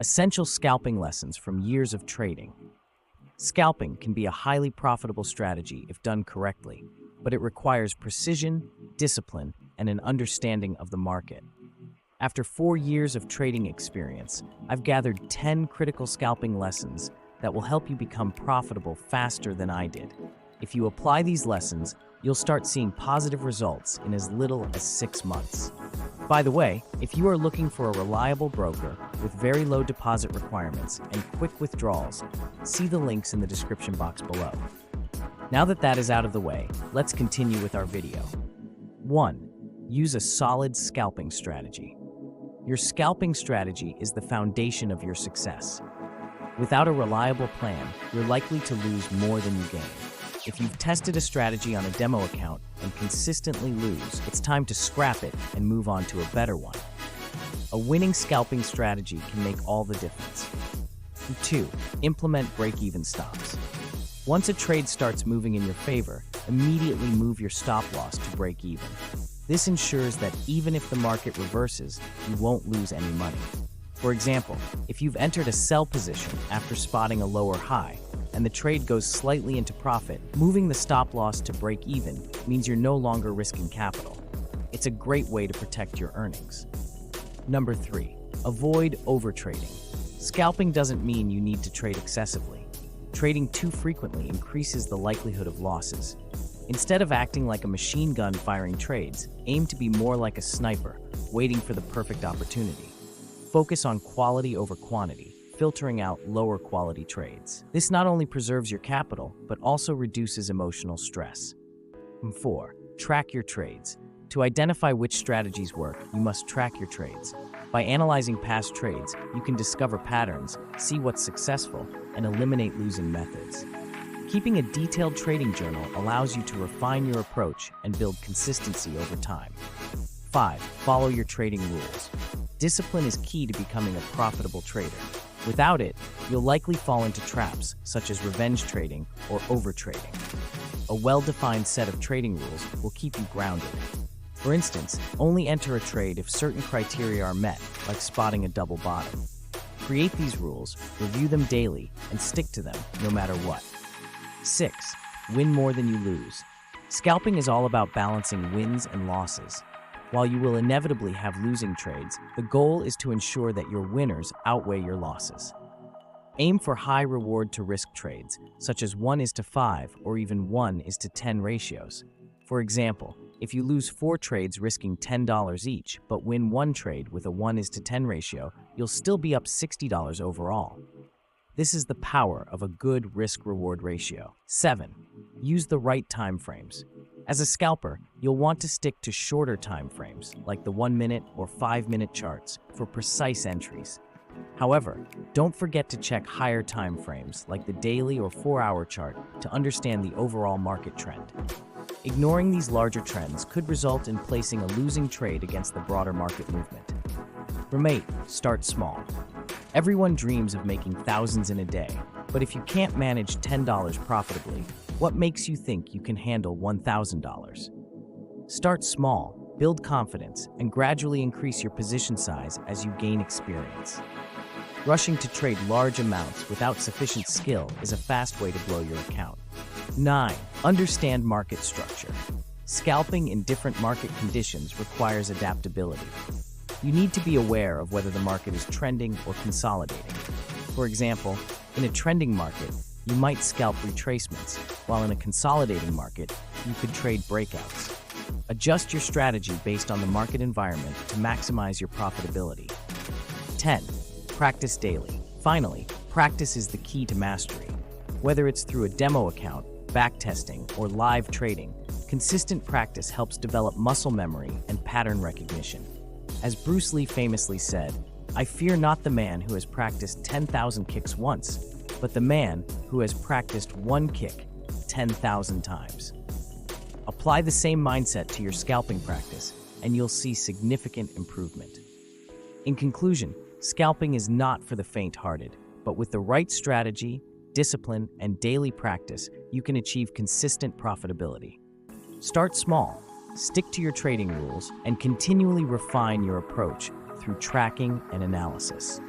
Essential scalping lessons from years of trading. Scalping can be a highly profitable strategy if done correctly, but it requires precision, discipline, and an understanding of the market. After 4 years of trading experience, I've gathered 10 critical scalping lessons that will help you become profitable faster than I did. If you apply these lessons, you'll start seeing positive results in as little as 6 months. By the way, if you are looking for a reliable broker with very low deposit requirements and quick withdrawals, see the links in the description box below. Now that is out of the way, let's continue with our video. 1. Use a solid scalping strategy. Your scalping strategy is the foundation of your success. Without a reliable plan, you're likely to lose more than you gain. If you've tested a strategy on a demo account and consistently lose, it's time to scrap it and move on to a better one. A winning scalping strategy can make all the difference. 2. Implement break-even stops. Once a trade starts moving in your favor, immediately move your stop loss to break even. This ensures that even if the market reverses, you won't lose any money. For example, if you've entered a sell position after spotting a lower high, and the trade goes slightly into profit, moving the stop loss to break even means you're no longer risking capital. It's a great way to protect your earnings. 3. Avoid overtrading. Scalping doesn't mean you need to trade excessively. Trading too frequently increases the likelihood of losses. Instead of acting like a machine gun firing trades, aim to be more like a sniper, waiting for the perfect opportunity. Focus on quality over quantity, filtering out lower quality trades. This not only preserves your capital, but also reduces emotional stress. 4. Track your trades. To identify which strategies work, you must track your trades. By analyzing past trades, you can discover patterns, see what's successful, and eliminate losing methods. Keeping a detailed trading journal allows you to refine your approach and build consistency over time. 5. Follow your trading rules. Discipline is key to becoming a profitable trader. Without it, you'll likely fall into traps such as revenge trading or overtrading. A well-defined set of trading rules will keep you grounded. For instance, only enter a trade if certain criteria are met, like spotting a double bottom. Create these rules, review them daily, and stick to them no matter what. 6. Win more than you lose. Scalping is all about balancing wins and losses. While you will inevitably have losing trades, the goal is to ensure that your winners outweigh your losses. Aim for high reward to risk trades, such as 1:5 or even 1:10 ratios. For example, if you lose 4 trades risking $10 each, but win 1 trade with a 1:10 ratio, you'll still be up $60 overall. This is the power of a good risk-reward ratio. 7. Use the right time frames. As a scalper, you'll want to stick to shorter time frames, like the 1-minute or 5-minute charts, for precise entries. However, don't forget to check higher time frames, like the daily or 4-hour chart, to understand the overall market trend. Ignoring these larger trends could result in placing a losing trade against the broader market movement. 8. Start small. Everyone dreams of making thousands in a day, but if you can't manage $10 profitably, what makes you think you can handle $1,000? Start small, build confidence, and gradually increase your position size as you gain experience. Rushing to trade large amounts without sufficient skill is a fast way to blow your account. 9. Understand market structure. Scalping in different market conditions requires adaptability. You need to be aware of whether the market is trending or consolidating. For example, in a trending market, you might scalp retracements, while in a consolidating market, you could trade breakouts. Adjust your strategy based on the market environment to maximize your profitability. 10. Practice daily. Finally, practice is the key to mastery. Whether it's through a demo account, backtesting, or live trading, consistent practice helps develop muscle memory and pattern recognition. As Bruce Lee famously said, "I fear not the man who has practiced 10,000 kicks once, but the man who has practiced one kick 10,000 times." Apply the same mindset to your scalping practice, and you'll see significant improvement. In conclusion, scalping is not for the faint-hearted, but with the right strategy, discipline, and daily practice, you can achieve consistent profitability. Start small, stick to your trading rules, and continually refine your approach through tracking and analysis.